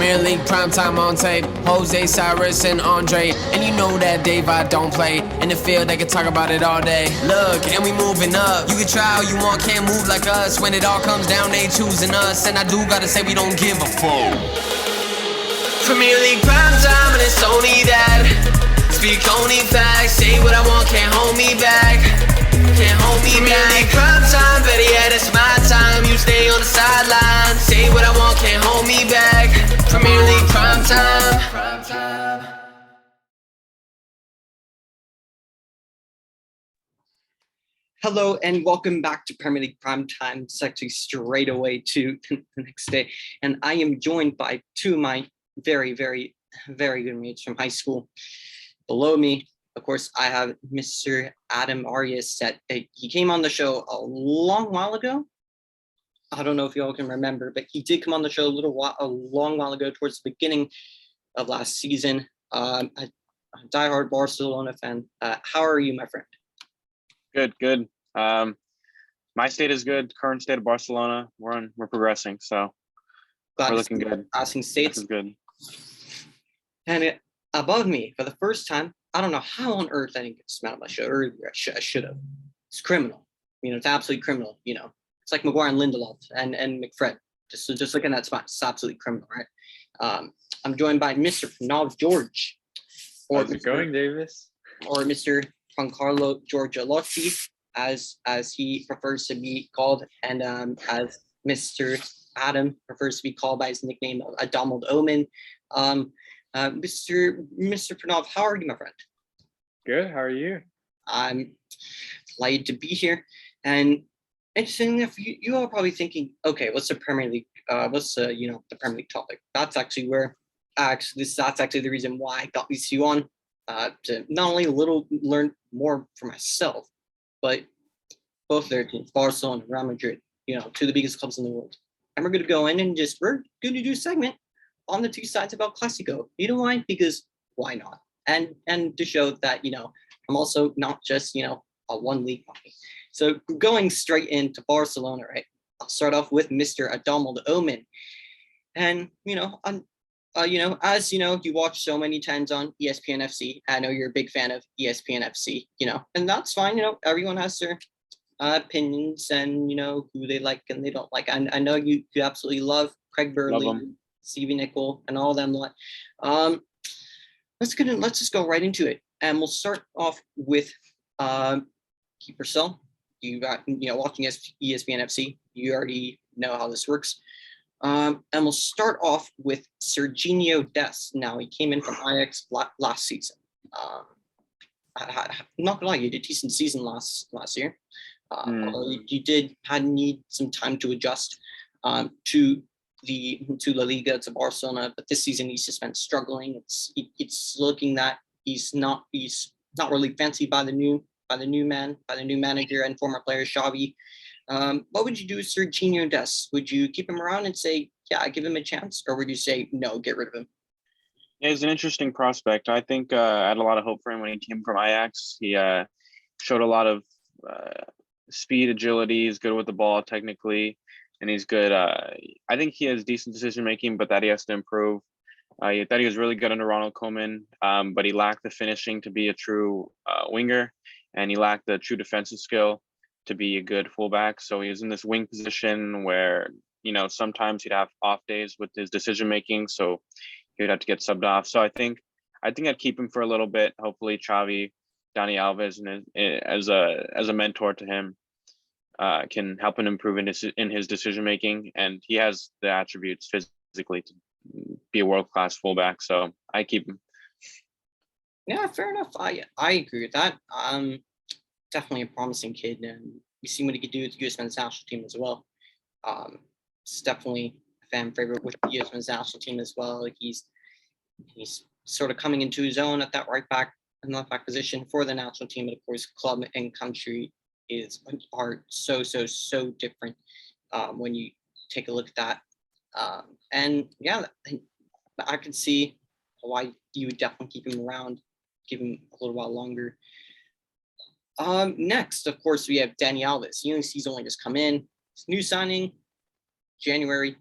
Premier League primetime on tape. Jose, Cyrus, and Andre. And you know that Daveye don't play. In the field, they can talk about it all day. Look, and we moving up. You can try all you want, can't move like us. When it all comes down, they choosing us. And I do gotta say, we don't give a fuck. Premier League primetime, and it's only that. Speak only facts. Say what I want, can't hold me back. Can't hold me back. Premier League primetime, better yet, it's my time. You stay on the sideline. Say what I want, can't hold me back. Premier League primetime. Hello and welcome back to Premier League Primetime. It's actually straight away to the next day. And I am joined by two of my very, very, very good mates from high school. Below me, of course, I have Mr. Adam Arias. He came on the show a long while ago. I don't know if you all can remember, but he did come on the show a long while ago, towards the beginning of last season. A diehard Barcelona fan. How are you, my friend? Good. My state is good. Current state of Barcelona, we're progressing, so we're looking good. Passing states is good. And above me, for the first time, I don't know how on earth I didn't get this out of my show earlier. I should have. It's criminal. It's absolutely criminal. It's like Maguire and Lindelof and McFred. Just looking at that spot, it's absolutely criminal, right? I'm joined by Mr. Pranav George. How's it going, Davis? Or Mr. Giancarlo Giorgiolotti, as he prefers to be called, and as Mr. Adam prefers to be called by his nickname of Adamald Omen. Mr. Pranav, how are you, my friend? Good. How are you? I'm delighted to be here. And interestingly enough, you all are probably thinking, okay, what's the Premier League? What's the Premier League topic? That's actually that's actually the reason why I got these two on. To not only learn more for myself, but both their teams, Barcelona and Real Madrid, two of the biggest clubs in the world. And we're going to go in and we're going to do a segment on the two sides about Clasico. You know why? Because why not? And to show that, I'm also not just, a one league mommy. So going straight into Barcelona, right? I'll start off with Mr. Adamald Omen. And, as you watch so many times on ESPN FC. I know you're a big fan of ESPN FC, and that's fine. Everyone has their opinions and, who they like and they don't like. I know you absolutely love Craig Burley, Stevie Nicol, and all them. Let's just go right into it. And we'll start off with Keeper Cell. You got, watching ESPN FC, you already know how this works. And we'll start off with Serginho Dest. Now, he came in from Ajax last season. I'm not gonna lie, you did a decent season last year. You need some time to adjust to La Liga, to Barcelona, but this season he's just been struggling. It's looking that he's not really fancied by the new manager and former player Xavi. What would you do with Serginho Dest? Would you keep him around and say, yeah, give him a chance? Or would you say, no, get rid of him? Yeah, he's an interesting prospect. I think I had a lot of hope for him when he came from Ajax. He showed a lot of speed, agility. He's good with the ball technically, and he's good. I think he has decent decision-making, but that he has to improve. I thought he was really good under Ronald Koeman, but he lacked the finishing to be a true winger, and he lacked the true defensive skill to be a good fullback. So he was in this wing position where, sometimes he'd have off days with his decision making. So he'd have to get subbed off. So I think I'd keep him for a little bit. Hopefully Xavi, Dani Alves, as a mentor to him, can help him improve in his decision making. And he has the attributes physically to be a world-class fullback. So I keep him. Yeah, fair enough. I agree with that. Definitely a promising kid, and we've seen what he could do with the U.S. men's national team as well. It's definitely a fan favorite with the U.S. men's national team as well. Like he's sort of coming into his own at that left back position for the national team. But of course, club and country are so different when you take a look at that. And yeah, I can see why you would definitely keep him around, give him a little while longer. Next, of course, we have Dani Alves. He's only just come in. New signing, January.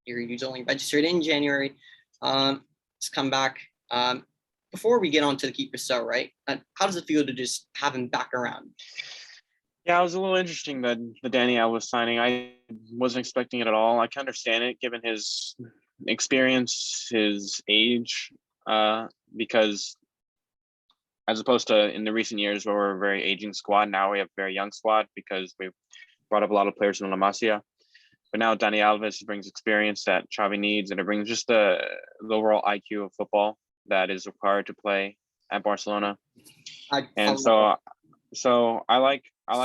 He's only registered in January. He's come back. Before we get on to the keeper cell, right? How does it feel to just have him back around? Yeah, it was a little interesting that the Danny Alves signing. I wasn't expecting it at all. I can understand it given his experience, his age, because as opposed to in the recent years where we're a very aging squad, now we have a very young squad because we've brought up a lot of players in La Masia. But now Dani Alves brings experience that Xavi needs, and it brings just the overall IQ of football that is required to play at Barcelona. So I like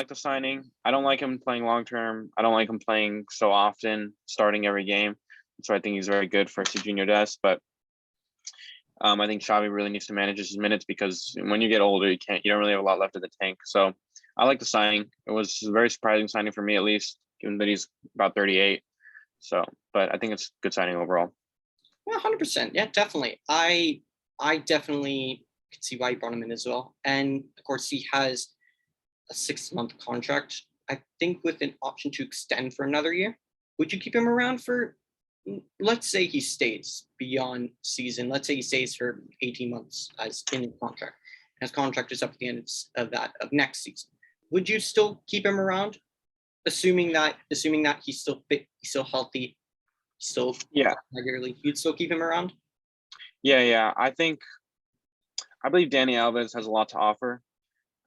the signing. I don't like him playing long term. I don't like him playing so often, starting every game. So I think he's very good for Serginho Dest, but I think Xavi really needs to manage his minutes because when you get older, you don't really have a lot left of the tank. So I like the signing. It was a very surprising signing for me, at least, given that he's about 38. So, but I think it's a good signing overall. Yeah, 100%. Yeah, definitely. I definitely could see why you brought him in as well. And of course, he has a 6-month contract, I think, with an option to extend for another year. Would you keep him around for, let's say he stays beyond season, let's say he stays for 18 months as in the contract. His contract is up at the end of next season. Would you still keep him around, assuming that he's still fit, he's still healthy, he's still regularly? You'd still keep him around? Yeah. I believe Dani Alves has a lot to offer.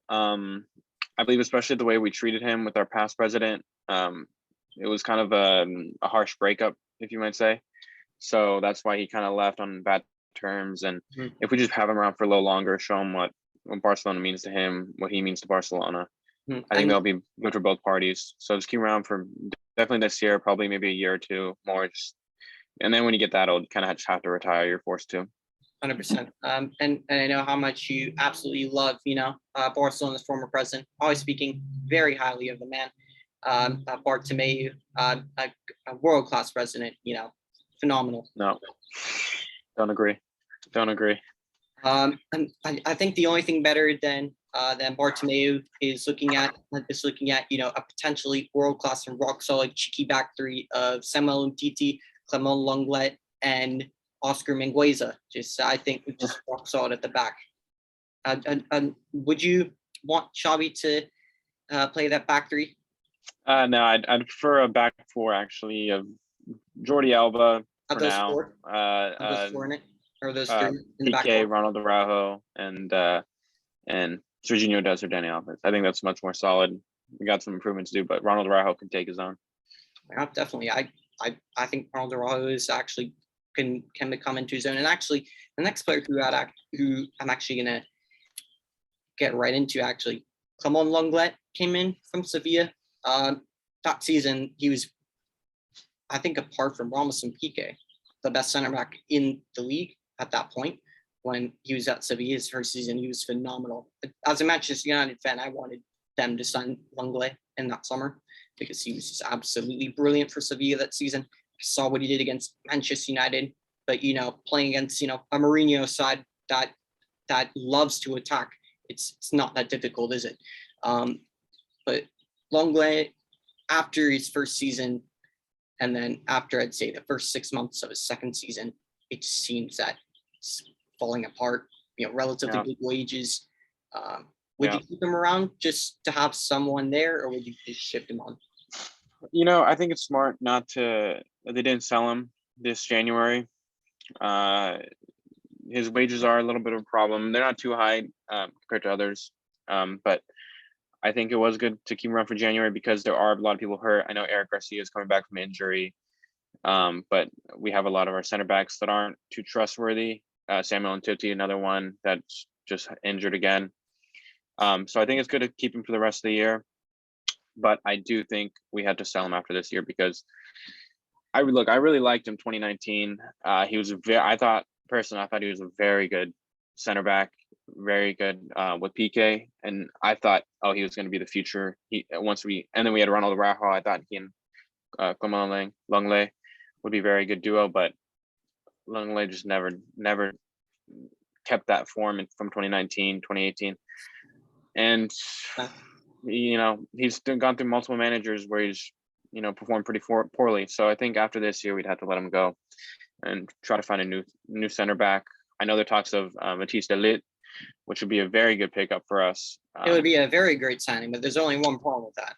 I believe especially the way we treated him with our past president. It was kind of a harsh breakup, if you might say. So that's why he kind of left on bad terms. And if we just have him around for a little longer, show him what Barcelona means to him, what he means to Barcelona, I think that'll be good for both parties. So just keep him around for definitely this year, probably maybe a year or two more. And then when you get that old, kind of have to retire. You're forced to. 100%. And I know how much you absolutely love, Barcelona's former president, always speaking very highly of the man. Bartomeu, a world-class president, phenomenal. No, don't agree. And I think the only thing better than Bartomeu is looking at a potentially world-class and rock-solid cheeky back three of Samuel Umtiti, Clement Lenglet, and Oscar Mingueza. I think just rock solid at the back. Would you want Xavi to play that back three? No, I'd prefer a back four actually of Jordi Alba for now. Those four in it, or those three in the back PK, four? Ronald Araujo, and Serginho Dest or Dani Alves. I think that's much more solid. We got some improvements to do, but Ronald Araujo can take his own. Yeah, definitely. I think Ronald Araujo is actually can become into his own. And actually, the next player who I'm actually gonna get right into, actually, Clement Lenglet came in from Sevilla. That season, he was, I think, apart from Ramos and Piqué, the best center back in the league at that point. When he was at Sevilla's first season, he was phenomenal. As a Manchester United fan, I wanted them to sign Lenglet in that summer because he was just absolutely brilliant for Sevilla that season. I saw what he did against Manchester United, but playing against a Mourinho side that loves to attack, it's not that difficult, is it? But Lenglet, after his first season, and then after I'd say the first 6 months of his second season, it just seems that it's falling apart. Relatively big wages. Would you keep him around just to have someone there, or would you just shift him on? I think it's smart not to. They didn't sell him this January. His wages are a little bit of a problem. They're not too high compared to others, but I think it was good to keep him around for January because there are a lot of people hurt. I know Eric Garcia is coming back from injury, but we have a lot of our center backs that aren't too trustworthy. Samuel Umtiti, another one that's just injured again. So I think it's good to keep him for the rest of the year. But I do think we had to sell him after this year because I really liked him 2019. He was I thought he was a very good center back, very good with PK, and I thought, he was going to be the future. And then we had Ronald Araujo. I thought he and Clement Lenglet would be a very good duo, but Lenglet just never kept that form from 2019, 2018, and he's gone through multiple managers where he's performed pretty poorly. So I think after this year, we'd have to let him go and try to find a new center back. I know there are talks of Matisse de Ligt, which would be a very good pickup for us. It would be a very great signing, but there's only one problem with that.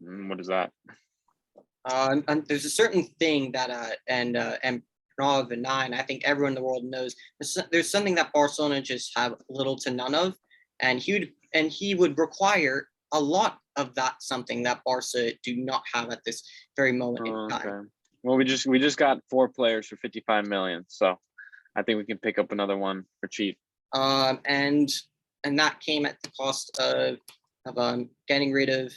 What is that? And there's a certain thing that and Pranav and I think everyone in the world knows. There's something that Barcelona just have little to none of, and he would require a lot of that, something that Barca do not have at this very moment in time. Okay. Well, we just got 4 players for 55 million, so I think we can pick up another one for cheap. And that came at the cost of getting rid of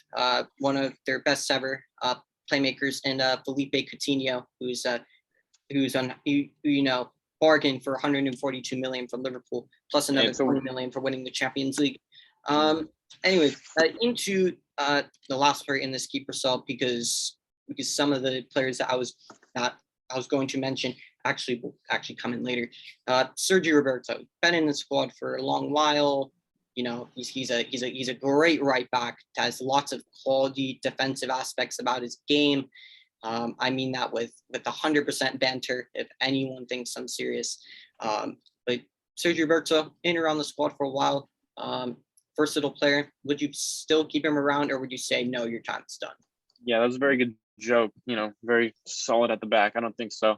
one of their best ever playmakers in Felipe Coutinho, who's on bargained for 142 million from Liverpool, plus another 20 million for winning the Champions League. Anyways, into the last player in this keeper sell, because some of the players that I was going to mention will come in later. Sergio Roberto, been in the squad for a long while. He's a great right back. Has lots of quality defensive aspects about his game. I mean that with 100% banter, if anyone thinks I'm serious. But Sergio Roberto, in around the squad for a while. Versatile player. Would you still keep him around, or would you say no, your time's done? Yeah, that was a very good joke. Very solid at the back. I don't think so.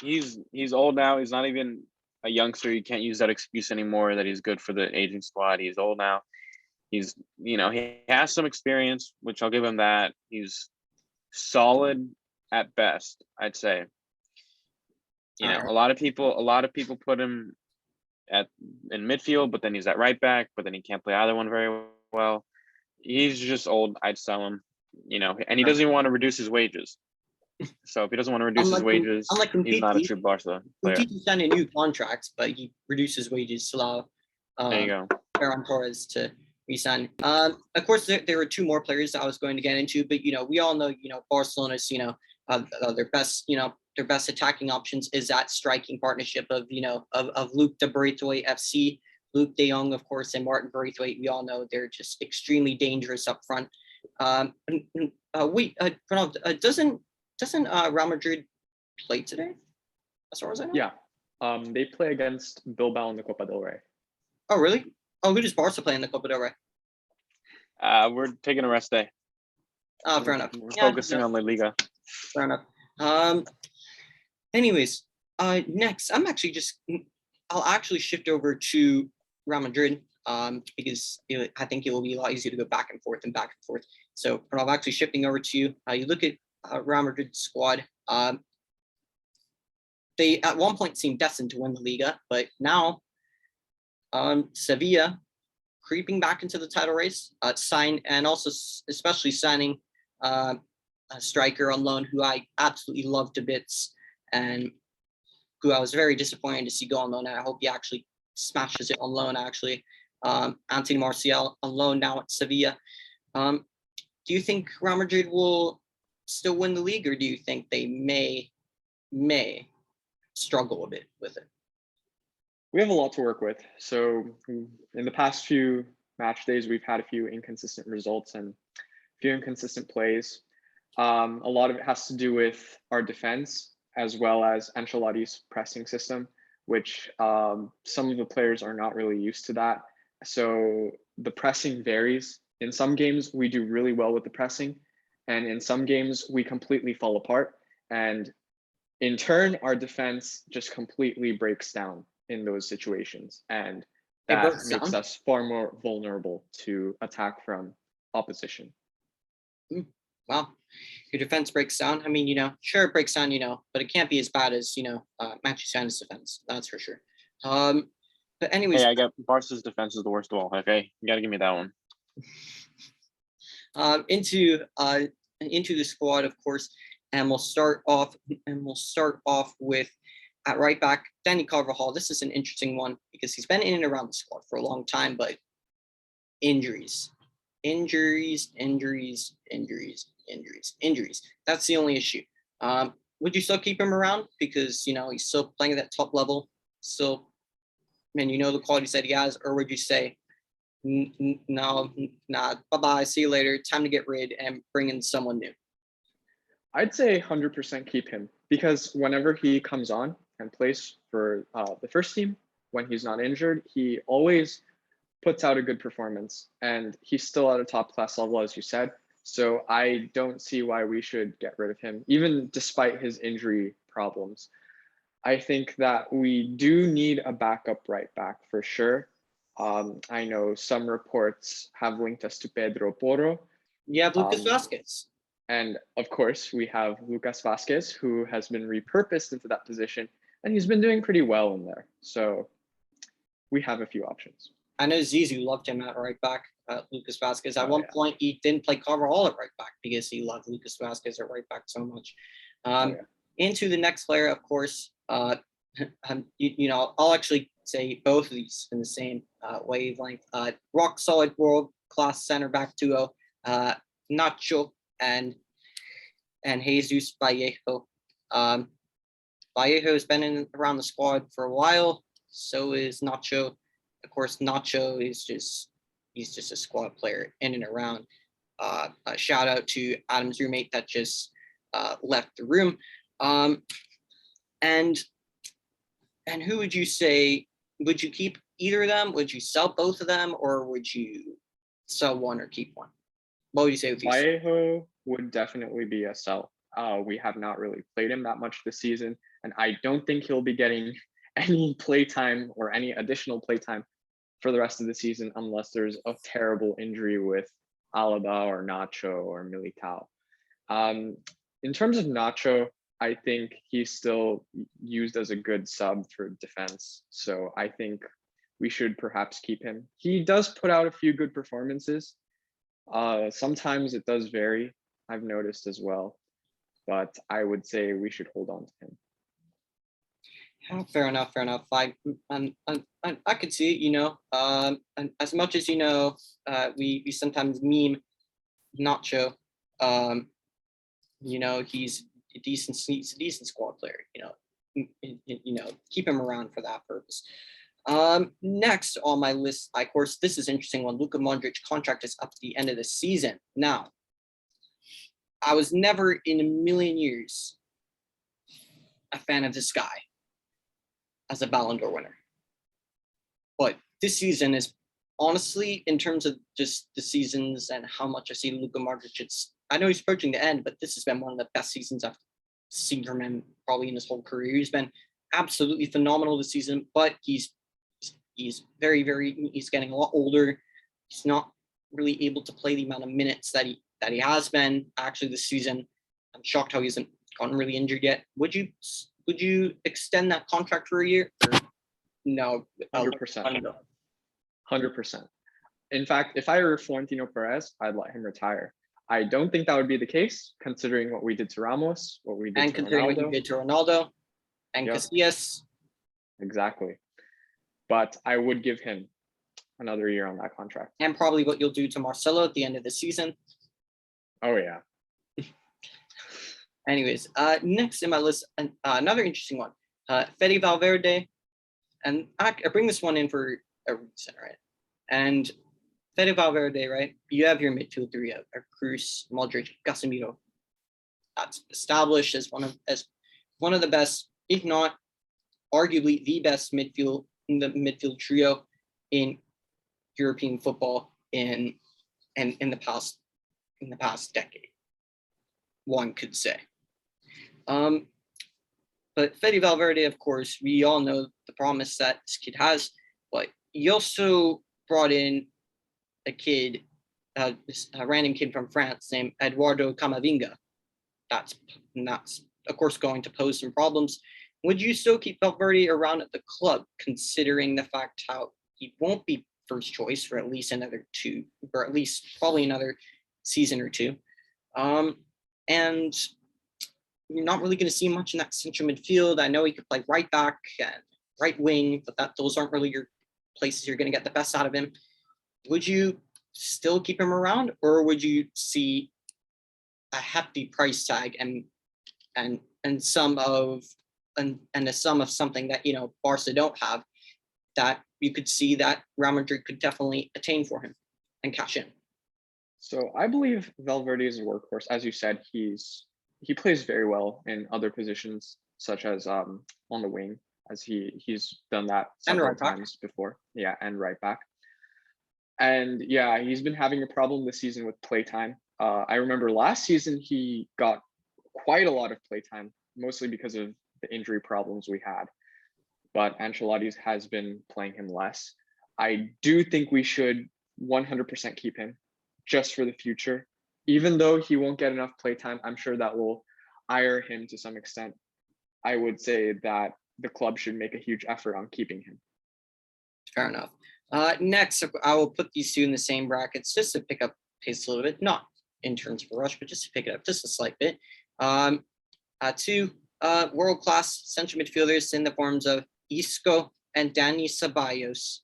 He's old now. He's not even a youngster. You can't use that excuse anymore that he's good for the aging squad. He's old now. He has some experience, which I'll give him that. He's solid at best, I'd say. A lot of people put him in midfield, but then he's at right back, but then he can't play either one very well. He's just old. I'd sell him, and he doesn't even want to reduce his wages. So if he doesn't want to reduce his wages, he's not a true Barca player. He signed a new contract, but he reduces wages to allow there you go. Ferran Torres to resign. Of course, there were 2 more players that I was going to get into, but we all know Barcelona's their best attacking options is that striking partnership of Luke de Braithwaite FC, Luke de Jong, of course, and Martin Braithwaite. We all know they're just extremely dangerous up front. Pranav, doesn't Real Madrid play today, as far as I know? Yeah, they play against Bilbao in the Copa del Rey. Oh, really? Oh, who does Barca play in the Copa del Rey? We're taking a rest day. Fair enough. We're focusing on La Liga. Fair enough. Anyways, next, I'll actually shift over to Real Madrid, because I think it will be a lot easier to go back and forth. So, I'm actually shifting over to you. You look at Real Madrid's squad. They at one point seemed destined to win the Liga, but now Sevilla creeping back into the title race, especially signing a striker on loan who I absolutely love to bits, and who I was very disappointed to see go on loan. And I hope he actually smashes it on loan. Anthony Martial on loan now at Sevilla. Do you think Real Madrid will still win the league, or do you think they may struggle a bit with it? We have a lot to work with. So in the past few match days, we've had a few inconsistent results and a few inconsistent plays. A lot of it has to do with our defense, as well as Ancelotti's pressing system, which some of the players are not really used to that. So the pressing varies. In some games, we do really well with the pressing, and in some games, we completely fall apart. And in turn, our defense just completely breaks down in those situations. And that makes us far more vulnerable to attack from opposition. Wow. Your defense breaks down. I mean, sure it breaks down, but it can't be as bad as, Manchester United's defense. That's for sure. But anyways. Hey, I got Barca's defense is the worst of all. Okay, you got to give me that one. Into the squad, of course, and we'll start off with at right back, Danny Carvalhal. This is an interesting one because he's been in and around the squad for a long time, but injuries. That's the only issue. Would you still keep him around because he's still playing at that top level, still, and the qualities that he has, or would you say No, nah. Bye bye. See you later. Time to get rid and bring in someone new. I'd say 100% keep him because whenever he comes on and plays for the first team, when he's not injured, he always puts out a good performance and he's still at a top class level, as you said. So I don't see why we should get rid of him, even despite his injury problems. I think that we do need a backup right back for sure. I know some reports have linked us to Pedro Porro. You have Lucas Um, Vasquez. And of course, we have Lucas Vasquez, who has been repurposed into that position, and he's been doing pretty well in there. So we have a few options. I know Zizou loved him at right back, Lucas Vasquez. At Oh, one yeah. point, he didn't play Carvalhal at right back because he loved Lucas Vasquez at right back so much. Yeah. Into the next player, of course, I'll actually say both of these in the same wavelength. Rock solid world class center back duo, Nacho and Jesus Vallejo. Vallejo has been around the squad for a while. So is Nacho. Of course, Nacho is he's just a squad player in and around. A shout out to Adam's roommate that just left the room. And who would you say, would you keep either of them? Would you sell both of them, or would you sell one or keep one? What would you say with these? Vallejo would definitely be a sell. We have not really played him that much this season, and I don't think he'll be getting any playtime or any additional playtime for the rest of the season unless there's a terrible injury with Alaba or Nacho or Militao. In terms of Nacho, I think he's still used as a good sub for defense. So I think we should perhaps keep him. He does put out a few good performances. Sometimes it does vary, I've noticed as well. But I would say we should hold on to him. Yeah, fair enough. I could see it, and as much as we sometimes meme Nacho. He's he's a decent squad player. Keep him around for that purpose. Next on my list, of course, this is an interesting one. Luka Modric contract is up at the end of the season. Now, I was never in a million years a fan of this guy as a Ballon d'Or winner. But this season is honestly, in terms of just the seasons and how much I see Luka Modric, I know he's approaching the end, but this has been one of the best seasons I've seen from him probably in his whole career. He's been absolutely phenomenal this season, but he's very, very, he's getting a lot older. He's not really able to play the amount of minutes that he has been actually this season. I'm shocked how he hasn't gotten really injured yet. Would you extend that contract for a year? Or no, 100%. 100%. In fact, if I were Florentino Perez, I'd let him retire. I don't think that would be the case, considering what we did to Ramos, what we did to considering Ronaldo. what you did to Ronaldo and Casillas. Exactly. But I would give him another year on that contract. And probably what you'll do to Marcelo at the end of the season. Oh, yeah. Anyways, next in my list, another interesting one. Fede Valverde. And I bring this one in for a reason, right? And Fede Valverde, right? You have your midfield three of Cruz, Modric, Casemiro. That's established as one of the best, if not arguably the best midfield trio in European football in the past decade, one could say. But Fede Valverde, of course, we all know the promise that this kid has, but he also brought in a kid, a random kid from France named Eduardo Camavinga. That's of course going to pose some problems. Would you still keep Valverde around at the club, considering the fact how he won't be first choice for at least another two, or at least probably another season or two? And you're not really going to see much in that central midfield. I know he could play right back and right wing, but those aren't really your places you're going to get the best out of him. Would you still keep him around, or would you see a hefty price tag and a sum of something that Barca don't have that you could see that Real Madrid could definitely attain for him and cash in? So I believe Valverde is a workhorse. As you said, he plays very well in other positions, such as on the wing, as he's done that several right back. times before. Yeah, and right back. And yeah, he's been having a problem this season with playtime. I remember last season he got quite a lot of playtime, mostly because of the injury problems we had. But Ancelotti has been playing him less. I do think we should 100% keep him just for the future. Even though he won't get enough playtime, I'm sure that will ire him to some extent. I would say that the club should make a huge effort on keeping him. Fair enough. Next, I will put these two in the same brackets just to pick up pace a little bit, not in terms of a rush, but just to pick it up just a slight bit. Two world-class central midfielders in the forms of Isco and Dani Ceballos.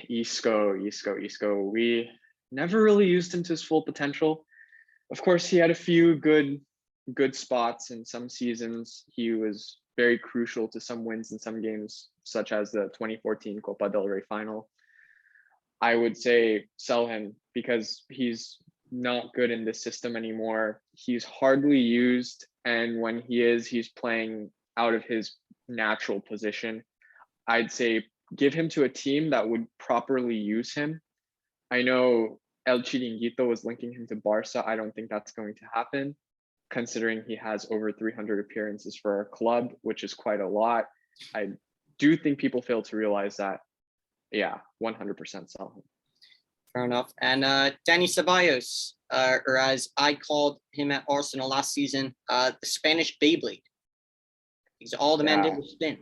Isco. We never really used him to his full potential. Of course, he had a few good spots in some seasons. He was very crucial to some wins in some games, such as the 2014 Copa del Rey final. I would say sell him because he's not good in this system anymore. He's hardly used, and when he is, he's playing out of his natural position. I'd say give him to a team that would properly use him. I know El Chiringuito was linking him to Barca. I don't think that's going to happen, considering he has over 300 appearances for our club, which is quite a lot. I do think people fail to realize that. Yeah, 100% sell him. Fair enough. And Dani Ceballos, or as I called him at Arsenal last season, the Spanish Beyblade. He's all the man did was spin.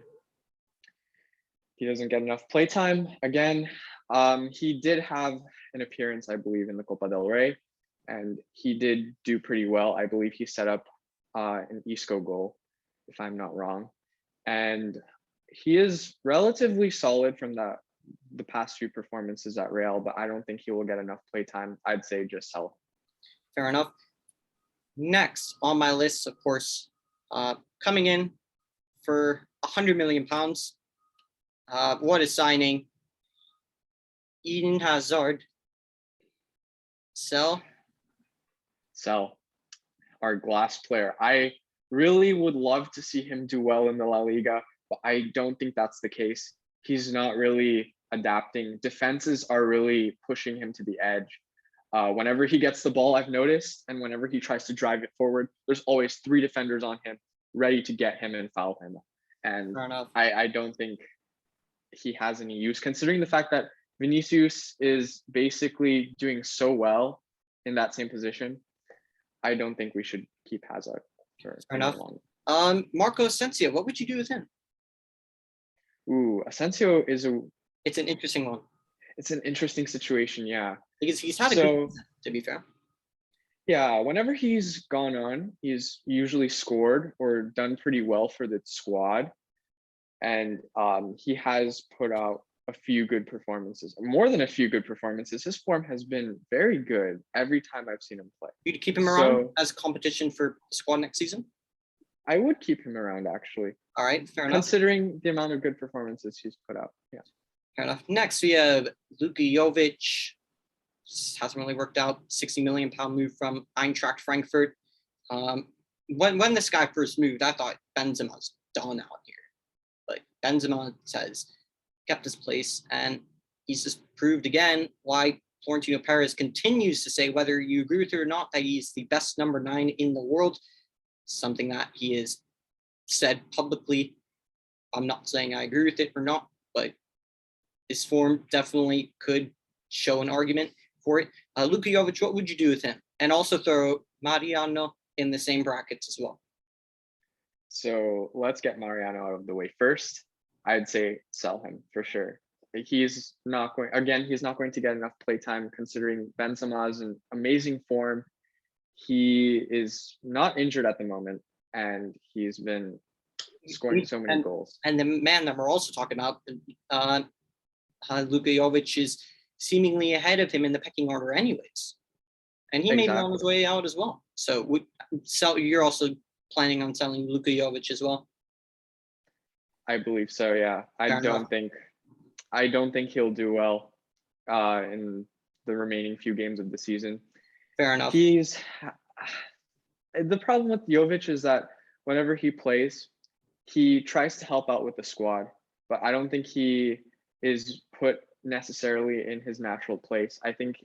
He doesn't get enough playtime. Again, he did have an appearance, I believe, in the Copa del Rey, and he did do pretty well. I believe he set up an Isco goal, if I'm not wrong. And he is relatively solid from the past few performances at Real, but I don't think he will get enough playtime. I'd say just sell him. Fair enough. Next on my list, of course, coming in for £100 million. What a signing. Eden Hazard. Sell. Our glass player. I really would love to see him do well in the La Liga, but I don't think that's the case. He's not really adapting. Defenses are really pushing him to the edge. Whenever he gets the ball, I've noticed, and whenever he tries to drive it forward, there's always 3 defenders on him ready to get him and foul him. And I don't think he has any use, considering the fact that Vinicius is basically doing so well in that same position. I don't think we should keep Hazard for long. Marco Asensio, what would you do with him? Asensio it's an interesting one. It's an interesting situation, yeah. Because he's had a good season, to be fair. Yeah, whenever he's gone on, he's usually scored or done pretty well for the squad. And he has put out a few good performances, more than a few good performances. His form has been very good every time I've seen him play. You'd keep him around as competition for the squad next season? I would keep him around, actually. All right, fair enough. Considering the amount of good performances he's put out, yeah. Fair enough. Next, we have Luka Yovich. Just hasn't really worked out. £60 million move from Eintracht Frankfurt. When this guy first moved, I thought Benzema's done out here. But Benzema has kept his place, and he's just proved again why Florentino Perez continues to say, whether you agree with it or not, that he's the best number 9 in the world. Something that he has said publicly. I'm not saying I agree with it or not, but his form definitely could show an argument for it. Luka Yovich, what would you do with him? And also throw Mariano in the same brackets as well. So let's get Mariano out of the way first. I'd say sell him for sure. He's not going to get enough playtime, considering Benzema's in amazing form. He is not injured at the moment, and he's been scoring so many goals. And the man that we're also talking about, Luka Yovich, is seemingly ahead of him in the pecking order anyways. And he may be on his way out as well. So you're also planning on selling Luka Yovich as well? I believe so. Yeah, Fair enough. I don't think he'll do well in the remaining few games of the season. Fair enough. He's the problem with Jovic is that whenever he plays, he tries to help out with the squad, but I don't think he is put necessarily in his natural place. I think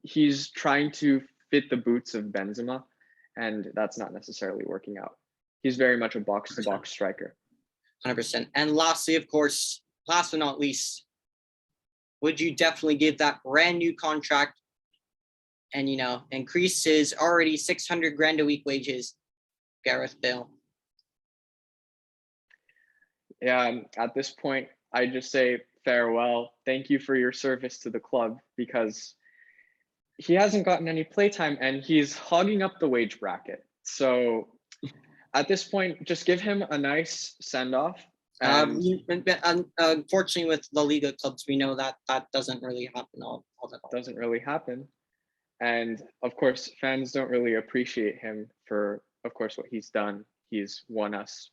he's trying to fit the boots of Benzema, and that's not necessarily working out. He's very much a box-to-box striker. 100%. And lastly, of course, last but not least, would you definitely give that brand new contract and, increase his already 600 grand a week wages, Gareth Bale? Yeah, at this point, I just say farewell. Thank you for your service to the club, because he hasn't gotten any playtime and he's hogging up the wage bracket. So at this point, just give him a nice send-off. Unfortunately, with La Liga clubs, we know that doesn't really happen all that often. Doesn't really happen. And of course, fans don't really appreciate him for, of course, what he's done. He's won us,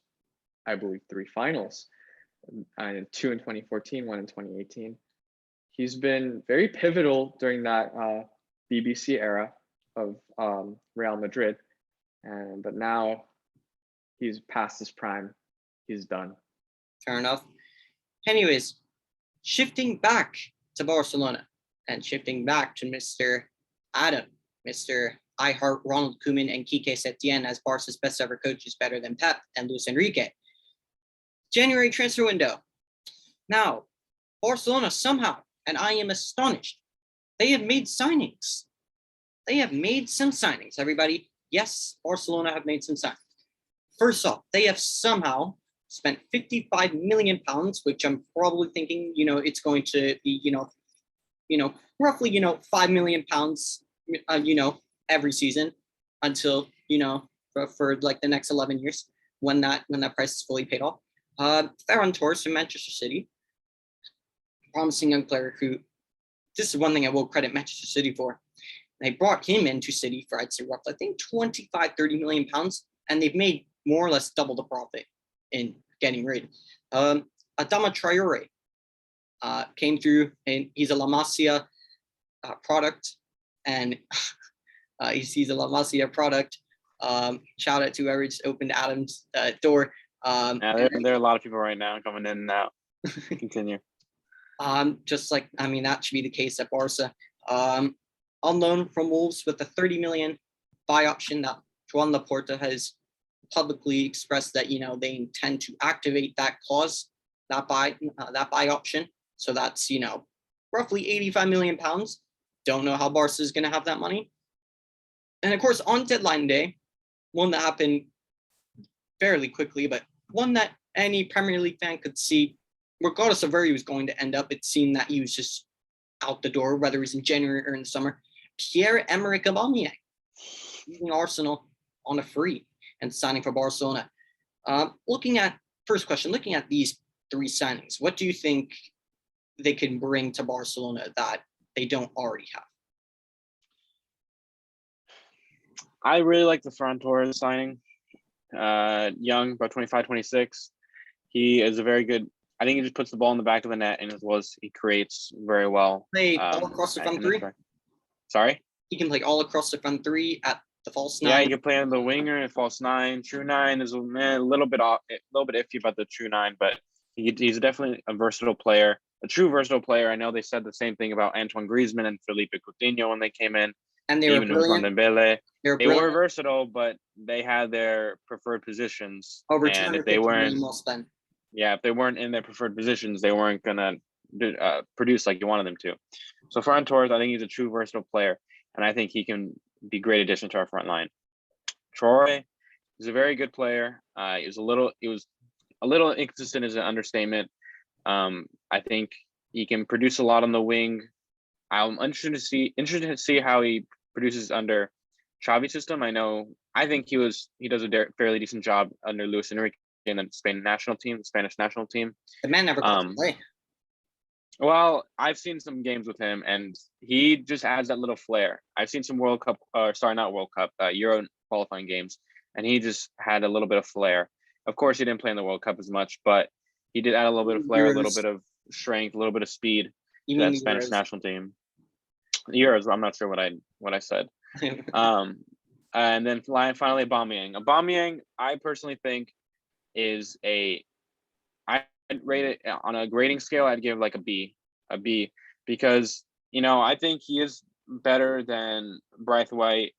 I believe, 3 finals, 2 in 2014, 1 in 2018. He's been very pivotal during that BBC era of Real Madrid, but now he's past his prime. He's done. Fair enough. Anyways, shifting back to Barcelona and shifting back to Mr. Adam, Mr. I Heart Ronald Koeman and Quique Setien as Barca's best ever coaches, better than Pep and Luis Enrique. January transfer window. Now, Barcelona somehow, and I am astonished, they have made signings. They have made some signings, everybody. Yes, Barcelona have made some signings. First off, they have somehow spent 55 million pounds, which I'm probably thinking, it's going to be, roughly, 5 million pounds, every season until, for like the next 11 years when that price is fully paid off. Ferran Torres from Manchester City, promising young player who, this is one thing I will credit Manchester City for. They brought him into City for, I'd say, roughly, I think 25, 30 million pounds, and they've made more or less double the profit in getting rid. Adama Traore came through, and he's a La Masia product, and he's a La Masia product. Shout out to whoever just opened Adam's door. There are a lot of people right now coming in and out. Continue. That should be the case at Barca. On loan from Wolves with a 30 million buy option that Joan Laporta has publicly expressed that they intend to activate that clause, that buy option. So that's roughly 85 million pounds. Don't know how Barca is going to have that money. And of course, on deadline day, one that happened fairly quickly, but one that any Premier League fan could see, regardless of where he was going to end up, it seemed that he was just out the door, whether it was in January or in the summer. Pierre-Emerick Aubameyang leaving Arsenal on a free and signing for Barcelona. Looking at these 3 signings, what do you think they can bring to Barcelona that they don't already have? I really like the Ferran Torres signing. Young, about 25, 26. He is a very good, I think he just puts the ball in the back of the net, and as well as he creates very well. Play all across the front 3? Sorry? He can play all across the front 3 at the false 9. Yeah, he can play on the winger and false 9. True 9 is a little bit iffy about the true 9, but he's definitely a versatile player, a true versatile player. I know they said the same thing about Antoine Griezmann and Felipe Coutinho when they came in. And they were brilliant. Dembele. They were versatile, but they had their preferred positions. Over and if they weren't in their preferred positions, they weren't gonna produce like you wanted them to. So Ferran Torres, I think he's a true versatile player, and I think he can be a great addition to our front line. Traore is a very good player. He was a little inconsistent as an understatement. I think he can produce a lot on the wing. I'm interested to see how he produces under Xavi's system. I think he does a fairly decent job under Luis Enrique in the Spanish national team. The man never got to play. Well, I've seen some games with him, and he just adds that little flair. I've seen some Euro qualifying games, and he just had a little bit of flair. Of course, he didn't play in the World Cup as much, but he did add a little bit of flair, a little Euros, bit of strength, a little bit of speed to even that the Spanish Euros. national team. Euros, I'm not sure what I said. And then finally Aubameyang. Aubameyang, I personally think is I'd rate it on a grading scale. I'd give like a B, because I think he is better than Braithwaite,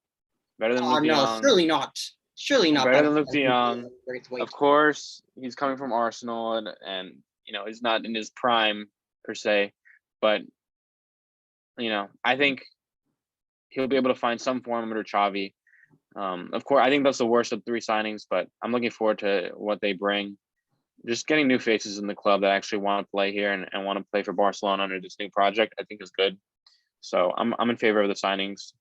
better than Oh Luke de no, Jong, surely not. Surely not better better than Luke de than Jong. Braithwaite. Of course, he's coming from Arsenal, and he's not in his prime per se, but I think he'll be able to find some form under Xavi. Of course, I think that's the worst of 3 signings, but I'm looking forward to what they bring. Just getting new faces in the club that actually want to play here and want to play for Barcelona under this new project, I think is good. So I'm in favor of the signings.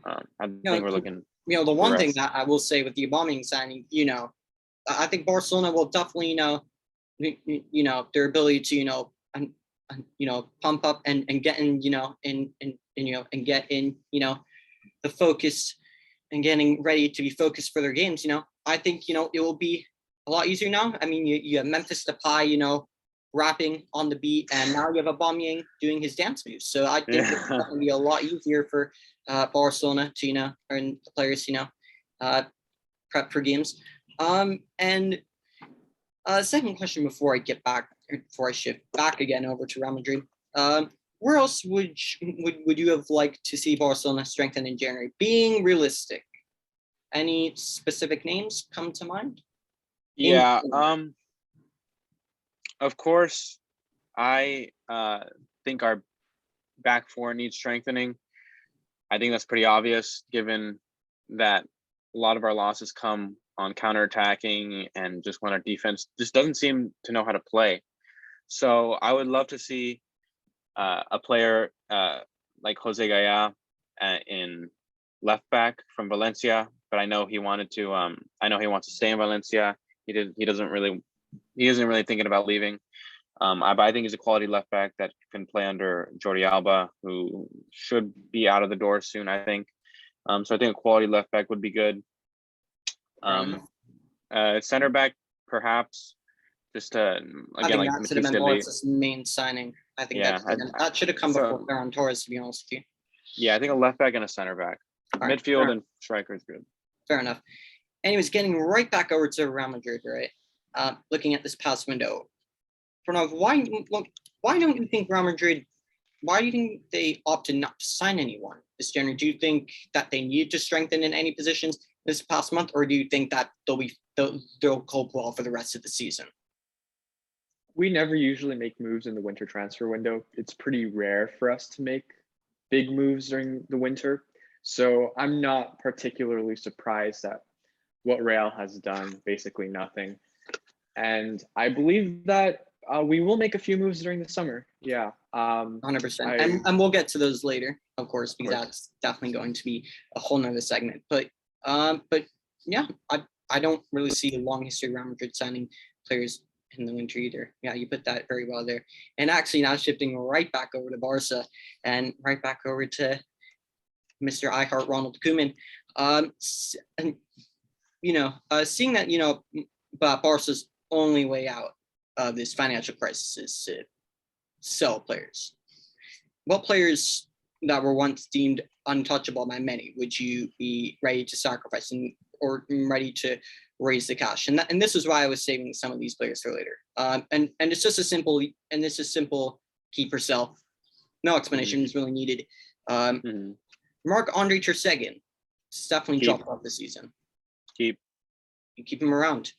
I think we're looking. The one thing rest. that I will say with the Aubameyang signing, I think Barcelona will definitely, their ability to, pump up and get in, and get in, the focus and getting ready to be focused for their games. I think, it will be a lot easier now. I mean, you have Memphis Depay, rapping on the beat, and now you have Aubameyang doing his dance moves. So I think it's going to be a lot easier for Barcelona to, and the players, prep for games. And second question before I shift back again over to Real Madrid. Where else would you have liked to see Barcelona strengthen in January? Being realistic, any specific names come to mind? Yeah. Of course, I think our back four needs strengthening. I think that's pretty obvious, given that a lot of our losses come on counterattacking and just when our defense just doesn't seem to know how to play. So I would love to see a player like Jose Gaya in left back from Valencia, but I know he wanted to. I know he wants to stay in Valencia. He isn't really thinking about leaving. I think he's a quality left back that can play under Jordi Alba, who should be out of the door soon, I think. So I think a quality left back would be good. Center back, perhaps, just to, again, like that should have been Matisse Boris's main signing. I think Yeah, that should have come before Ferran Torres, to be honest with you. Yeah, I think a left back and a center back. All right, Midfield and striker is good. Fair enough. Anyways, getting right back over to Real Madrid, right? Looking at this past window, Pranav, why don't you think Real Madrid? Why do you think they opted not to sign anyone this January? Do you think that they need to strengthen in any positions this past month, or do you think that they'll cope well for the rest of the season? We never usually make moves in the winter transfer window. It's pretty rare for us to make big moves during the winter. So I'm not particularly surprised at what Real has done, basically nothing. And I believe that we will make a few moves during the summer. Yeah. 100%. And we'll get to those later, of course, because that's definitely going to be a whole nother segment. But yeah, I don't really see a long history of Real Madrid signing players in the winter either. Yeah, you put that very well there. And actually now shifting right back over to Barca and right back over to Mr. I Heart Ronald Koeman. And seeing that, but Barca's only way out of this financial crisis is to sell players. What players that were once deemed untouchable by many would you be ready to sacrifice or ready to raise the cash? And this is why I was saving some of these players for later. And it's just a simple keep or sell. No explanation is really needed. Marc-Andre ter Stegen, it's definitely dropped off this season. You keep him around.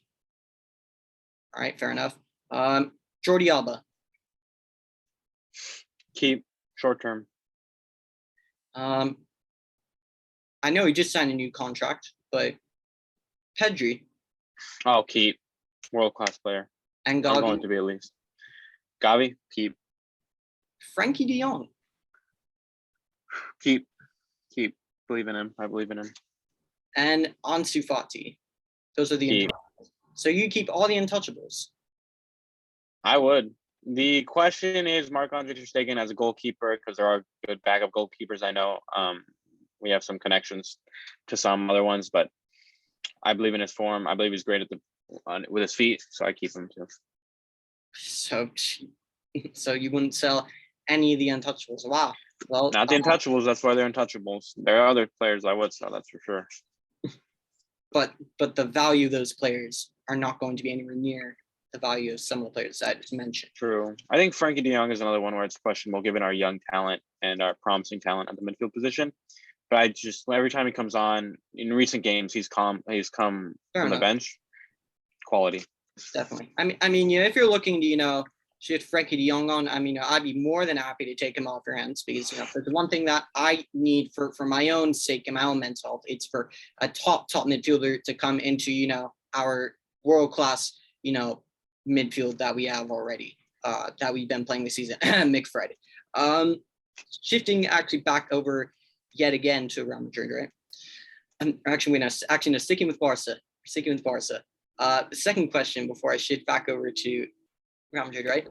All right, fair enough. Jordi Alba. Keep short term. I know he just signed a new contract, but Pedri. Oh, keep. World class player. And Gavi. Going to be at least. Gavi, keep. Frankie de Jong. Keep. Believe in him. I believe in him. And Ansu Fati. Those are the So you keep all the untouchables. I would. The question is Marc-Andre ter Stegen as a goalkeeper, because there are good backup goalkeepers. I know we have some connections to some other ones, but I believe in his form. I believe he's great with his feet, so I keep him too. So, so you wouldn't sell any of the untouchables. Wow. Well, Not the untouchables. That's why they're untouchables. There are other players I would sell. That's for sure. but the value of those players are not going to be anywhere near the value of some of the players that I just mentioned. True. I think Frankie De Jong is another one where it's questionable given our young talent and our promising talent at the midfield position. But I just every time he comes on in recent games, he's come Fair from enough. the bench. Quality. Definitely. I mean, if you're looking to, shift Frankie De Jong on, I'd be more than happy to take him off your hands because, for the one thing that I need for my own sake and my own mental health, it's for a top midfielder to come into, our world-class, midfield that we have already, that we've been playing this season, Mick Fred. Shifting actually back over yet again to Real Madrid, right? Sticking with Barca. The second question before I shift back over to Real Madrid, right?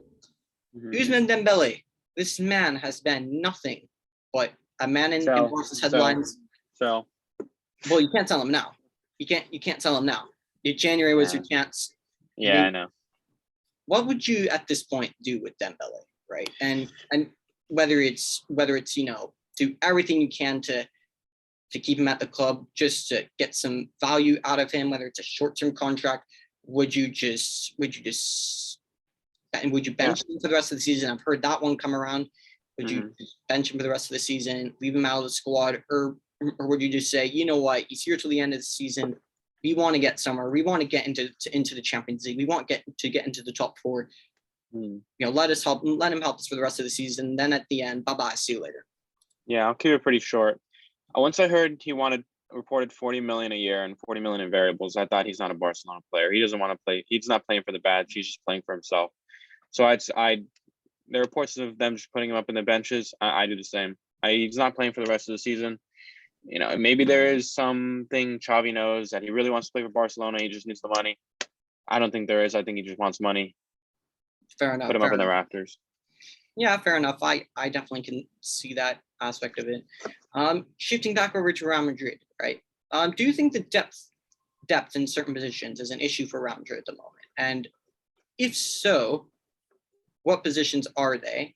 Mhm. Ousmane Dembele. This man has been nothing but a man in Barca's headlines. So Well, you can't sell him now. You can't sell him now. January was your chance. yeah, I know. What would you at this point do with Dembele, right? And whether it's do everything you can to keep him at the club, just to get some value out of him, whether it's a short-term contract, would you bench him for the rest of the season? I've heard that one come around. Would you just bench him for the rest of the season, leave him out of the squad, or would you just say, you know what, he's here till the end of the season. We want to get somewhere. We want to get into the Champions League. We want to get into the top four. Let him help us for the rest of the season. Then at the end, bye-bye, see you later. Yeah, I'll keep it pretty short. Once I heard he reported 40 million a year and 40 million in variables, I thought he's not a Barcelona player. He doesn't want to play. He's not playing for the badge. He's just playing for himself. So the reports of them just putting him up in the benches. I do the same. He's not playing for the rest of the season. Maybe there is something Xavi knows that he really wants to play for Barcelona. He just needs the money. I don't think there is. I think he just wants money. Fair enough. Put him up in the rafters. Yeah, fair enough. I definitely can see that aspect of it. Shifting back over to Real Madrid, right? Do you think the depth in certain positions is an issue for Real Madrid at the moment? And if so, what positions are they?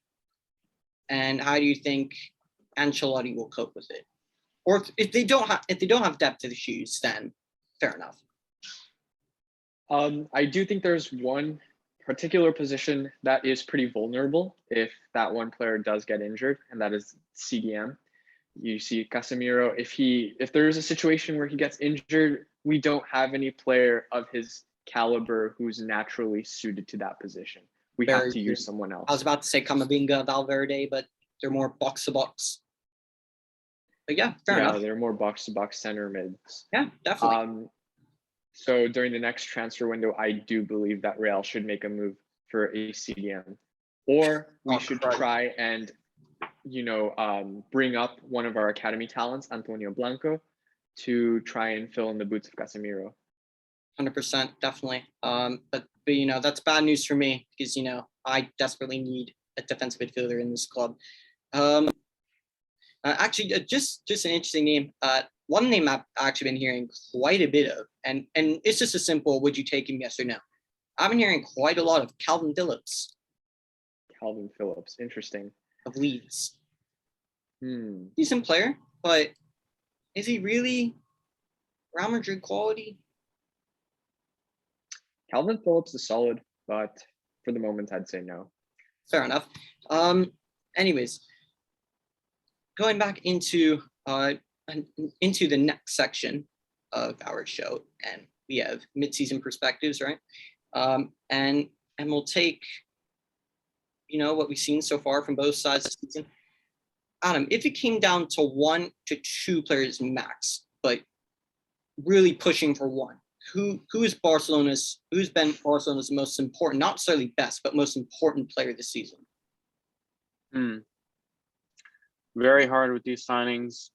And how do you think Ancelotti will cope with it? Or if they don't have depth issues, then fair enough. I do think there's one particular position that is pretty vulnerable if that one player does get injured, and that is CDM. You see Casemiro, if there's a situation where he gets injured, we don't have any player of his caliber who's naturally suited to that position. We have to use someone else. I was about to say Camavinga, Valverde, but they're more box to box. But yeah, fair enough. They're more box to box center mids. Yeah, definitely. So during the next transfer window, I do believe that Real should make a move for a CDM, or we should try and, bring up one of our academy talents, Antonio Blanco, to try and fill in the boots of Casemiro. 100%, definitely. But that's bad news for me because I desperately need a defensive midfielder in this club. Actually, just an interesting name. One name I've actually been hearing quite a bit of, and it's just a simple, would you take him, yes or no? I've been hearing quite a lot of Calvin Phillips. Calvin Phillips, interesting. Of Leeds. Decent player, but is he really Real Madrid quality? Calvin Phillips is solid, but for the moment, I'd say no. Fair enough. Anyways, going back into the next section of our show, and we have mid-season perspectives, right? And we'll take what we've seen so far from both sides of the season. Adam, if it came down to 1 to 2 players max, but really pushing for one, who's been Barcelona's most important, not necessarily best, but most important player this season? Very hard with these signings.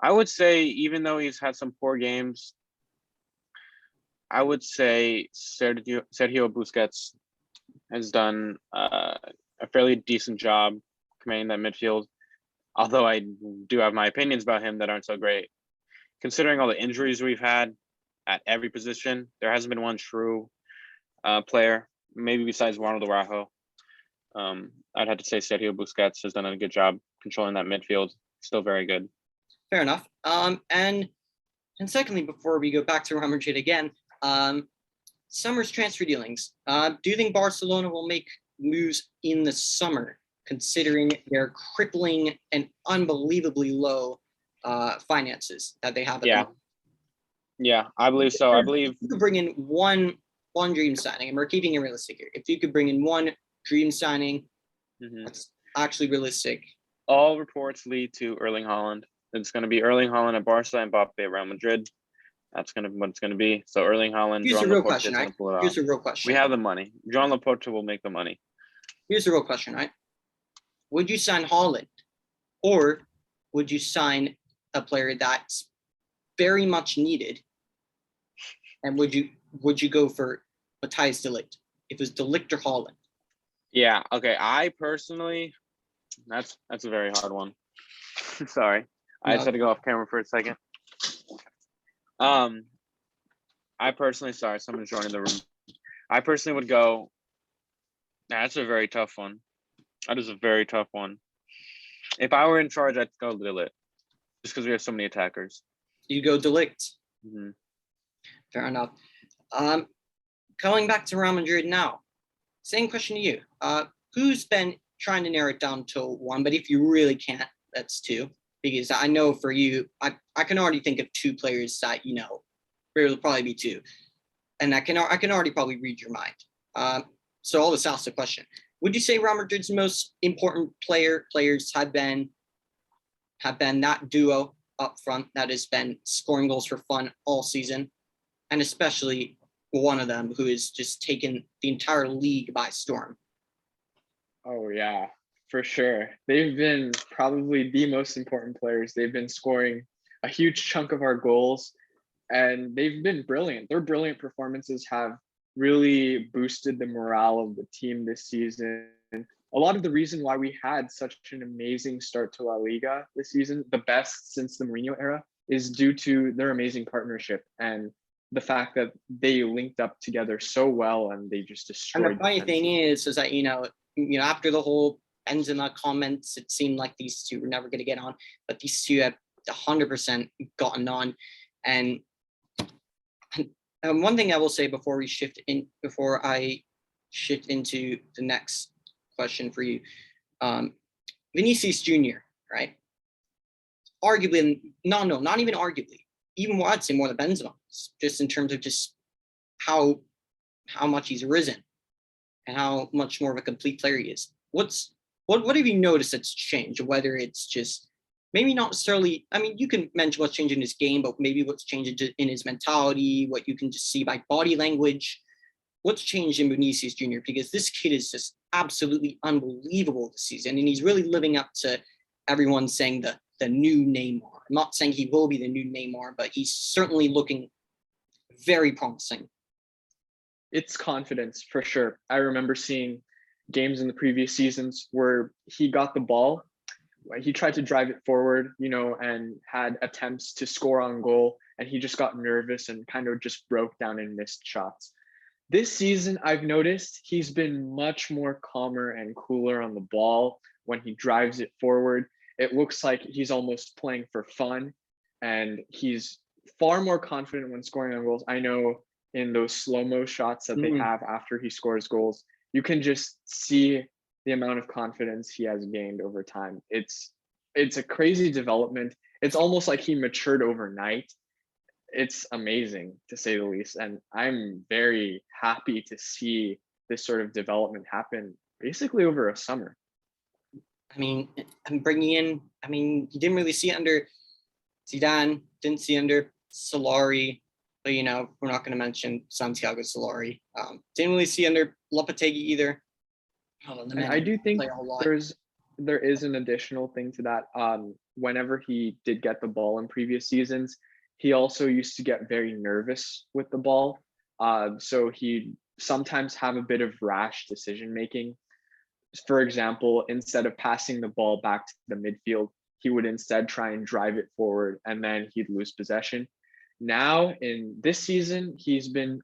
I would say, even though he's had some poor games, I would say Sergio Busquets has done a fairly decent job commanding that midfield. Although I do have my opinions about him that aren't so great. Considering all the injuries we've had at every position, there hasn't been one true player, maybe besides Ronald Araujo. I'd have to say Sergio Busquets has done a good job controlling that midfield. Still very good. Fair enough. And secondly, before we go back to Real Madrid again, summer's transfer dealings. Do you think Barcelona will make moves in the summer, considering their crippling and unbelievably low finances that they have? Yeah, I believe so. I believe if you could bring in one dream signing, and we're keeping it realistic here. If you could bring in one dream signing, that's actually realistic. All reports lead to Erling Haaland. It's going to be Erling Haaland at Barca and Mbappe at Real Madrid. That's going to be what it's going to be. So Erling Haaland, Here's Joan a real Laporte question, is going right? to pull it off. Here's a real question. We have the money. Joan Laporte will make the money. Here's the real question, right? Would you sign Haaland, or would you sign a player that's very much needed? And would you go for Matthijs de Ligt? If it was de Ligt or Haaland? Yeah. Okay. I personally, that's a very hard one. Sorry, I just had to go off camera for a second. I personally, sorry, someone's joining the room. I personally would go. That's a very tough one. That is a very tough one. If I were in charge, I'd go de Ligt, just because we have so many attackers. You go de Ligt. Mm-hmm. Fair enough. Going back to Real Madrid now. Same question to you. Who's been trying to narrow it down to one, but if you really can't, that's two. Because I know for you, I can already think of two players that, there will probably be two. And I can already probably read your mind. So I'll just ask the question. Would you say Real Madrid's most important players have been that duo up front that has been scoring goals for fun all season? And especially one of them who has just taken the entire league by storm. Oh, yeah, for sure. They've been probably the most important players. They've been scoring a huge chunk of our goals, and they've been brilliant. Their brilliant performances have really boosted the morale of the team this season. A lot of the reason why we had such an amazing start to La Liga this season, the best since the Mourinho era, is due to their amazing partnership and the fact that they linked up together so well and they just destroyed. And the funny thing is that, after the whole Benzema comments, it seemed like these two were never going to get on, but these two have 100% gotten on. And one thing I will say before I shift into the next question for you, Vinicius Jr., right? Arguably, not even arguably, even more, I'd say more than Benzema, just in terms of just how much he's risen and how much more of a complete player he is. What have you noticed that's changed? Whether it's just maybe not necessarily, you can mention what's changed in his game, but maybe what's changed in his mentality, what you can just see by body language. What's changed in Vinicius Jr.? Because this kid is just absolutely unbelievable this season, and he's really living up to everyone saying the new Neymar. I'm not saying he will be the new Neymar, but he's certainly looking very promising. It's confidence for sure. I remember seeing games in the previous seasons where he got the ball, he tried to drive it forward, and had attempts to score on goal, and he just got nervous and kind of just broke down and missed shots. This season, I've noticed he's been much more calmer and cooler on the ball when he drives it forward. It looks like he's almost playing for fun, and he's far more confident when scoring on goals. I know in those slow-mo shots that they have after he scores goals, you can just see the amount of confidence he has gained over time. It's a crazy development. It's almost like he matured overnight. It's amazing, to say the least, and I'm very happy to see this sort of development happen basically over a summer. I'm bringing in, you didn't really see it under Zidane, didn't see under Solari, but we're not going to mention Santiago Solari. Didn't really see under Lopetegui either. I do think there is an additional thing to that. Whenever he did get the ball in previous seasons, he also used to get very nervous with the ball. So he'd sometimes have a bit of rash decision making. For example, instead of passing the ball back to the midfield, he would instead try and drive it forward, and then he'd lose possession. Now in this season, he's been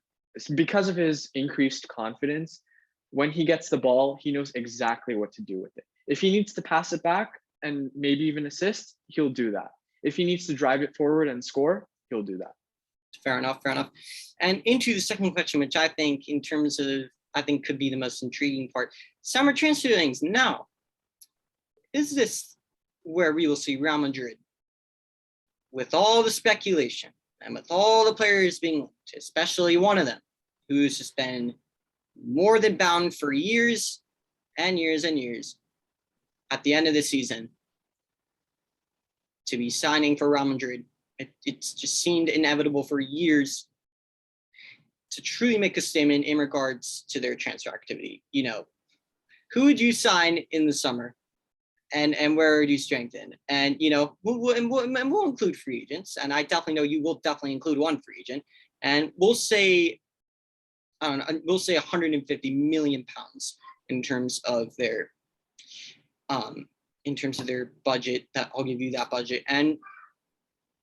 because of his increased confidence, when he gets the ball, he knows exactly what to do with it. If he needs to pass it back and maybe even assist, he'll do that. If he needs to drive it forward and score, he'll do that. Fair enough. And into the second question, which I think could be the most intriguing part, summer transfer deadlines. Now, is this where we will see Real Madrid, with all the speculation and with all the players being linked, especially one of them, who's just been more than bound for years and years and years, at the end of the season, to be signing for Real Madrid? It's just seemed inevitable for years to truly make a statement in regards to their transfer activity. Who would you sign in the summer, and where would you strengthen? And we'll include free agents, and I definitely know you will definitely include one free agent, and we'll say 150 million pounds in terms of their budget. That I'll give you that budget.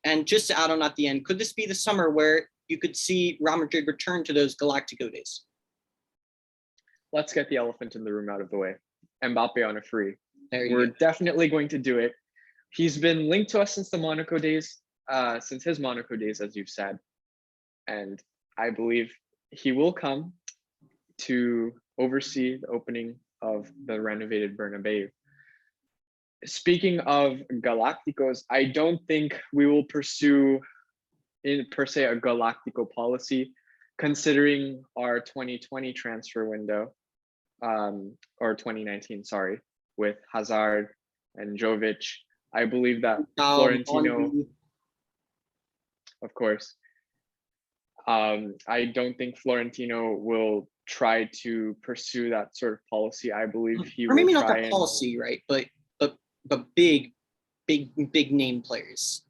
And just to add on at the end, could this be the summer where you could see Real Madrid return to those Galactico days? Let's get the elephant in the room out of the way. Mbappe on a free. We're definitely going to do it. He's been linked to us since his Monaco days, as you've said. And I believe he will come to oversee the opening of the renovated Bernabeu. Speaking of Galacticos, I don't think we will pursue per se a Galactico policy, considering our 2020 transfer window, or 2019, sorry, with Hazard and Jovic. I believe that Florentino, of course, I don't think Florentino will try to pursue that sort of policy. I believe he will maybe try not the policy, right? But big name players.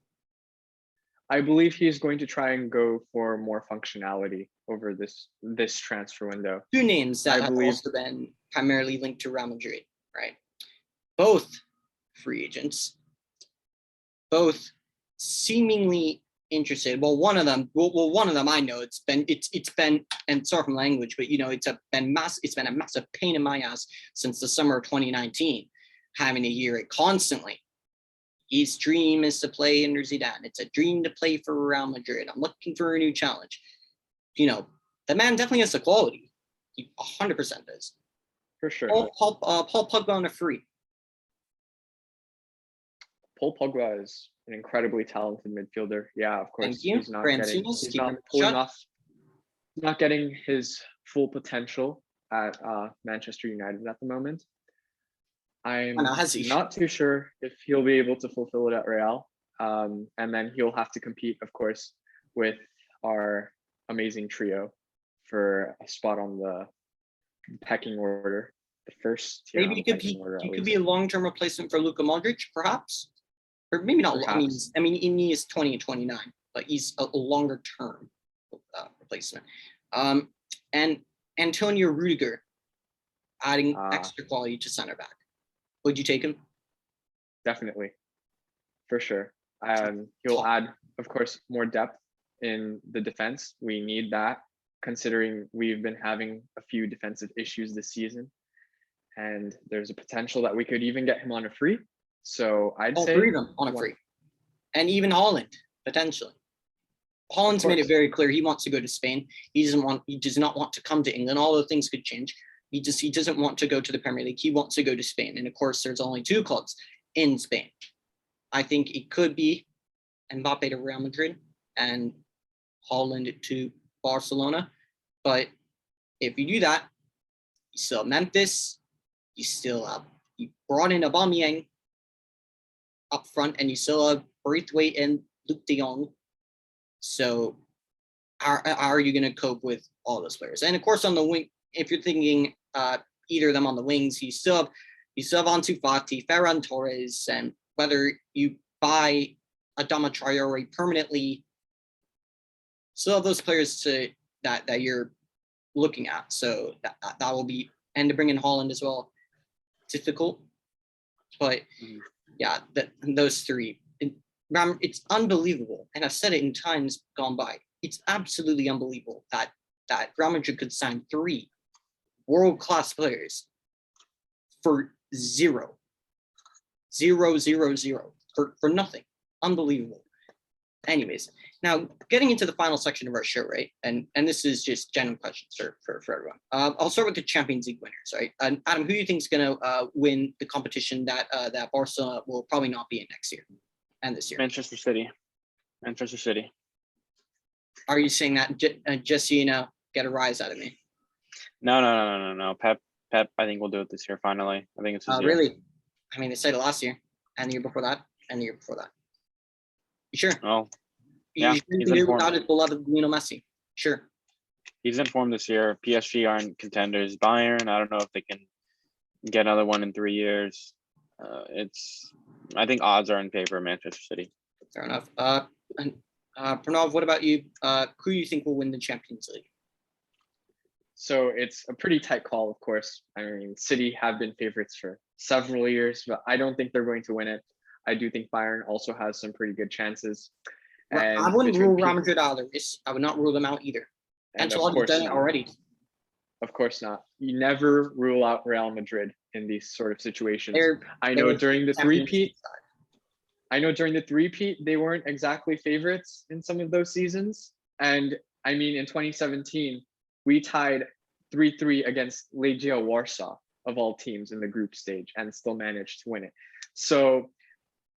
I believe he's going to try and go for more functionality over this transfer window. Two names that have also been primarily linked to Real Madrid, right? Both free agents, both seemingly interested. Well, one of them I know it's been, and sorry for my language, but it's been a massive pain in my ass since the summer of 2019, having to hear it constantly. His dream is to play under Zidane. It's a dream to play for Real Madrid. I'm looking for a new challenge. The man definitely has the quality. He 100% does. For sure. Paul Pogba on a free. Paul Pogba is an incredibly talented midfielder. Yeah, of course. Thank you. He's not getting his full potential at Manchester United at the moment. I'm not too sure if he'll be able to fulfill it at Real. And then he'll have to compete, of course, with our amazing trio for a spot on the pecking order. The first tier. Maybe he could be a long-term replacement for Luka Modric, perhaps. Or maybe not. Perhaps. He is 20 and 29, but he's a longer-term replacement. And Antonio Rudiger, adding extra quality to center back. Would you take him? Definitely, for sure. He'll add, of course, more depth in the defense. We need that, considering we've been having a few defensive issues this season, and there's a potential that we could even get him on a free. So I'd say three of them on a free, and even Haaland potentially. Haaland's made it very clear he wants to go to Spain. He does not want to come to England. Although things could change. He doesn't want to go to the Premier League. He wants to go to Spain. And of course, there's only two clubs in Spain. I think it could be Mbappe to Real Madrid and Haaland to Barcelona. But if you do that, you still have Memphis. You brought in Aubameyang up front, and you still have Braithwaite and Luke de Jong. So how are you going to cope with all those players? And of course, on the wing, if you're thinking either of them on the wings, you still have Ansu Fati, Ferran Torres, and whether you buy Adama Traore permanently, still have those players that you're looking at. So that will be, and to bring in Haaland as well, difficult. But yeah, those three, it's unbelievable. And I've said it in times gone by. It's absolutely unbelievable that that Real Madrid could sign 3 world-class players for zero, for nothing. Unbelievable. Anyways, now getting into the final section of our show, right? And this is just general questions for everyone. I'll start with the Champions League winners, right? And Adam, who do you think is going to win the competition that Barcelona will probably not be in next year and this year? Manchester City. Are you saying that just so you know, get a rise out of me? No. Pep, I think we'll do it this year finally. I think it's his year. Really? I mean, they said it last year, and the year before that, and the year before that. You sure? Oh, yeah. You can do without his beloved Lionel Messi. Sure. He's in form this year. PSG aren't contenders. Bayern, I don't know if they can get another one in 3 years. I think odds are in favor of Manchester City. Fair enough. And Pranav, what about you? Who do you think will win the Champions League? So it's a pretty tight call, of course. I mean, City have been favorites for several years, but I don't think they're going to win it. I do think Bayern also has some pretty good chances. And I wouldn't rule Real Madrid out of the race. I would not rule them out either. Ancelotti's done it already. Of course not. You never rule out Real Madrid in these sort of situations. I know during the three-peat, they weren't exactly favorites in some of those seasons. And I mean, in 2017, we tied 3-3 against Legia Warsaw, of all teams, in the group stage and still managed to win it. So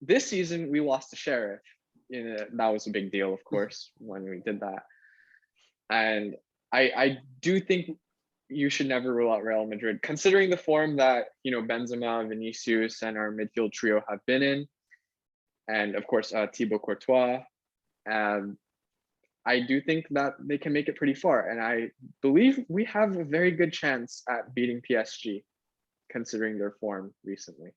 this season, we lost to Sheriff. That was a big deal, of course, when we did that. And I do think you should never rule out Real Madrid, considering the form that, Benzema, Vinicius, and our midfield trio have been in. And of course, Thibaut Courtois. I do think that they can make it pretty far. And I believe we have a very good chance at beating PSG, considering their form recently.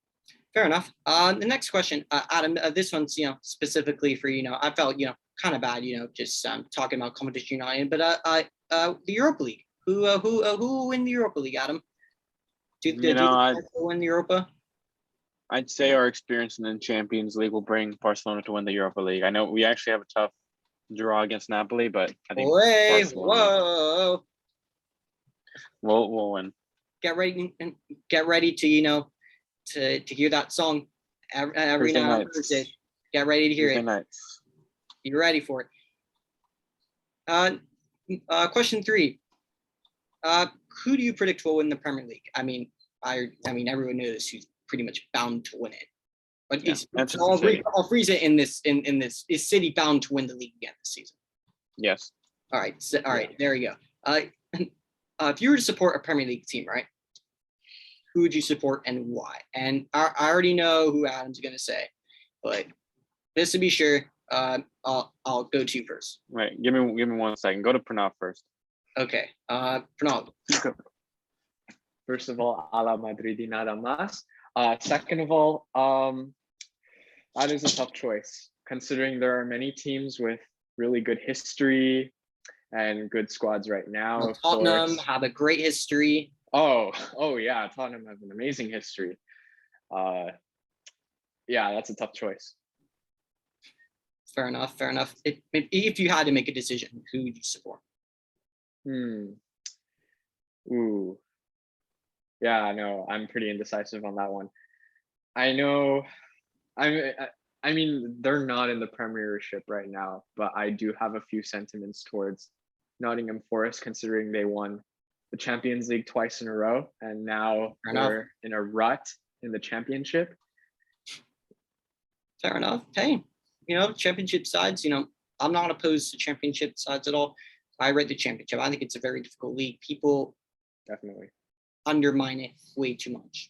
Fair enough. The next question, Adam, this one's, specifically for, I felt, kind of bad, just talking about competition united, but the Europa League, who will win the Europa League, Adam? Do you think will win the Europa? I'd say our experience in the Champions League will bring Barcelona to win the Europa League. I know we actually have a tough draw against Napoli, but I think whoa, we'll win. Get ready to to hear that song every now and then. Get ready to hear it. Nights. You're ready for it. Question 3. Who do you predict will win the Premier League? I mean, everyone knows who's pretty much bound to win it. But I'll freeze it in this. Is City bound to win the league again this season? Yes. All right. There we go. If you were to support a Premier League team, right? Who would you support and why? And I already know who Adam's going to say, but just to be sure, I'll go to you first. Right. Give me 1 second. Go to Pranav first. Okay. Pranav. First of all, a la Madridi nada más. Second of all, that is a tough choice, considering there are many teams with really good history and good squads right now. Tottenham have a great history. Oh yeah, Tottenham have an amazing history. Yeah, that's a tough choice. Fair enough. If you had to make a decision, who would you support? Ooh. Yeah, no, I'm pretty indecisive on that one. I know, I mean, they're not in the Premiership right now, but I do have a few sentiments towards Nottingham Forest, considering they won the Champions League twice in a row, and now they're in a rut in the Championship. Fair enough. Hey, Championship sides, I'm not opposed to Championship sides at all. I read the Championship. I think it's a very difficult league. People definitely undermine it way too much.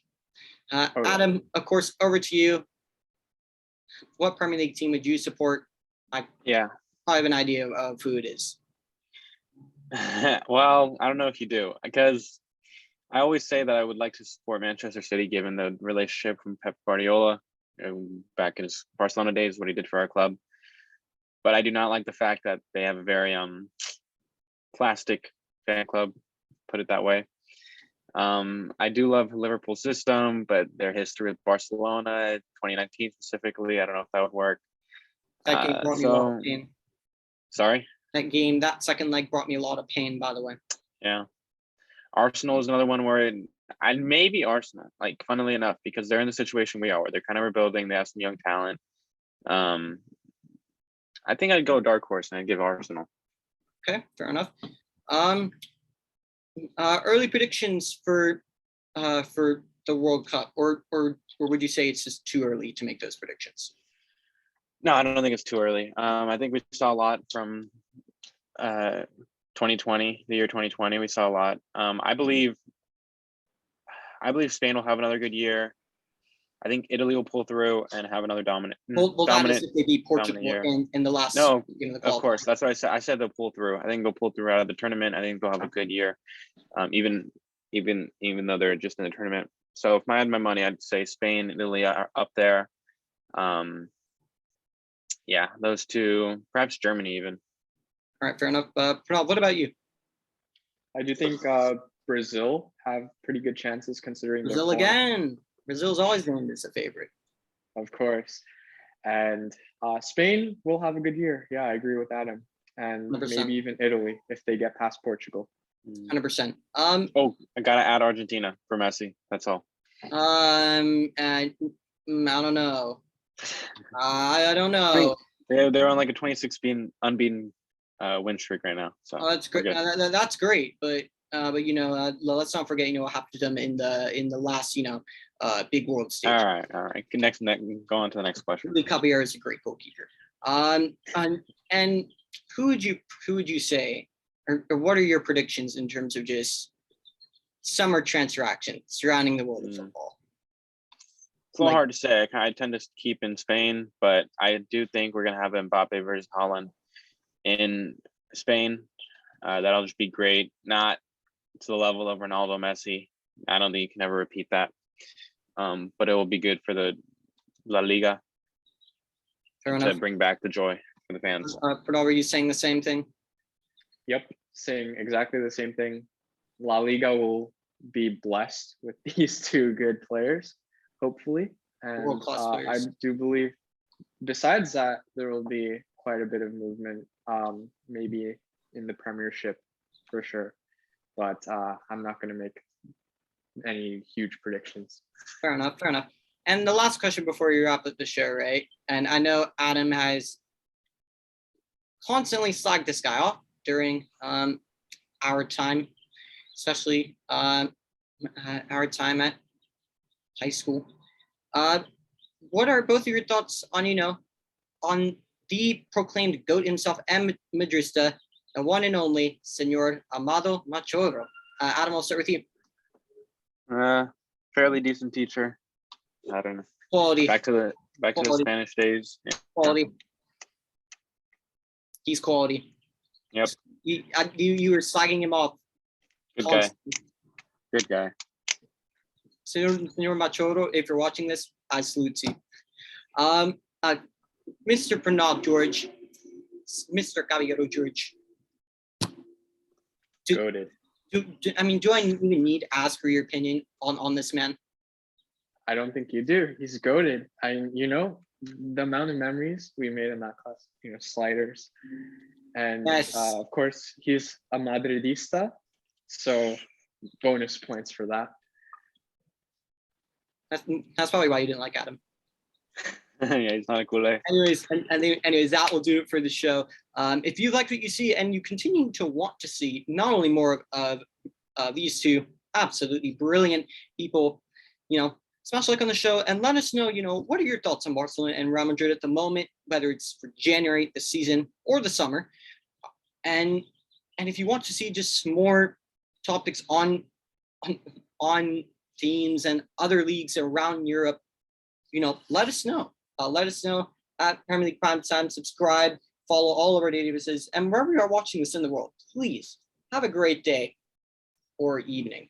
Adam, of course, over to you. What Premier League team would you support? I have an idea of who it is. Well, I don't know if you do, because I always say that I would like to support Manchester City, given the relationship from Pep Guardiola back in his Barcelona days, what he did for our club. But I do not like the fact that they have a very plastic fan club, put it that way. I do love Liverpool's system, but their history with Barcelona, 2019 specifically, I don't know if that would work. That game brought me a lot of pain. Sorry? that game. That second leg brought me a lot of pain, by the way. Yeah. Arsenal is another one where and maybe Arsenal, like funnily enough, because they're in the situation we are, where they're kind of rebuilding. They have some young talent. I think I'd go dark horse and I'd give Arsenal. Okay, fair enough. Early predictions for the World Cup, or would you say it's just too early to make those predictions? No, I don't think it's too early. I think we saw a lot from 2020, the year 2020. We saw a lot. I believe Spain will have another good year. I think Italy will pull through and have another dominant. Well, that is if they beat Portugal in the last. No, game of the of course. That's what I said. I said they'll pull through. I think they'll pull through out of the tournament. I think they'll have a good year, even though they're just in the tournament. So if I had my money, I'd say Spain, Italy are up there. Yeah, those two, perhaps Germany even. All right, fair enough. Pranav, what about you? I do think Brazil have pretty good chances considering their Brazil form. again. Brazil's always named as a favorite. Of course. And Spain will have a good year. Yeah, I agree with Adam. And 100%. maybe even Italy if they get past Portugal. 100%. Oh, I gotta add Argentina for Messi. That's all. And I don't know. I don't know. They're on like a 26 unbeaten win streak right now. So That's great. That's great, but let's not forget what happened to them in the last big world stage. All right. Next, go on to the next question. Luka Yovich is a great goalkeeper. And who would you say, or what are your predictions in terms of just summer transfer action surrounding the world of football? It's a little hard to say. I tend to keep in Spain, but I do think we're gonna have Mbappe versus Haaland in Spain. That'll just be great. Not to the level of Ronaldo, Messi. I don't think you can ever repeat that. But it will be good for the La Liga to bring back the joy for the fans. Pranav, are you saying the same thing? Yep, saying exactly the same thing. La Liga will be blessed with these two good players, hopefully. And world-class I players. do believe, besides that, there will be quite a bit of movement, maybe in the Premiership for sure. But I'm not going to make any huge predictions. Fair enough. And the last question before we wrap up the show, right? And I know Adam has constantly slagged this guy off during our time, especially our time at high school. What are both of your thoughts on the proclaimed GOAT himself and Madrista, the one and only Senor Amado Machoro? Adam, I'll start with you. Fairly decent teacher. I don't know. Quality. Back to the Spanish days. Yeah. Quality. He's quality. Yep. You were slagging him off. Good guy. Senor Machoro, if you're watching this, I salute you. Mr. Pranav George, Mr. Caballero George. Goated. Do I even need to ask for your opinion on this man? I don't think you do. He's goated. The amount of memories we made in that class, sliders. And yes. Of course, he's a Madridista. So bonus points for that. That's probably why you didn't like Adam. Yeah, he's not a culé. Anyways, that will do it for the show. If you liked what you see and you continue to want to see not only more of these two absolutely brilliant people, smash like on the show and let us know, what are your thoughts on Barcelona and Real Madrid at the moment, whether it's for January, the season, or the summer. And if you want to see just more topics on teams and other leagues around Europe, let us know. Let us know at Premier League Prime Time. Subscribe, follow all of our databases, and wherever you are watching this in the world, please have a great day or evening.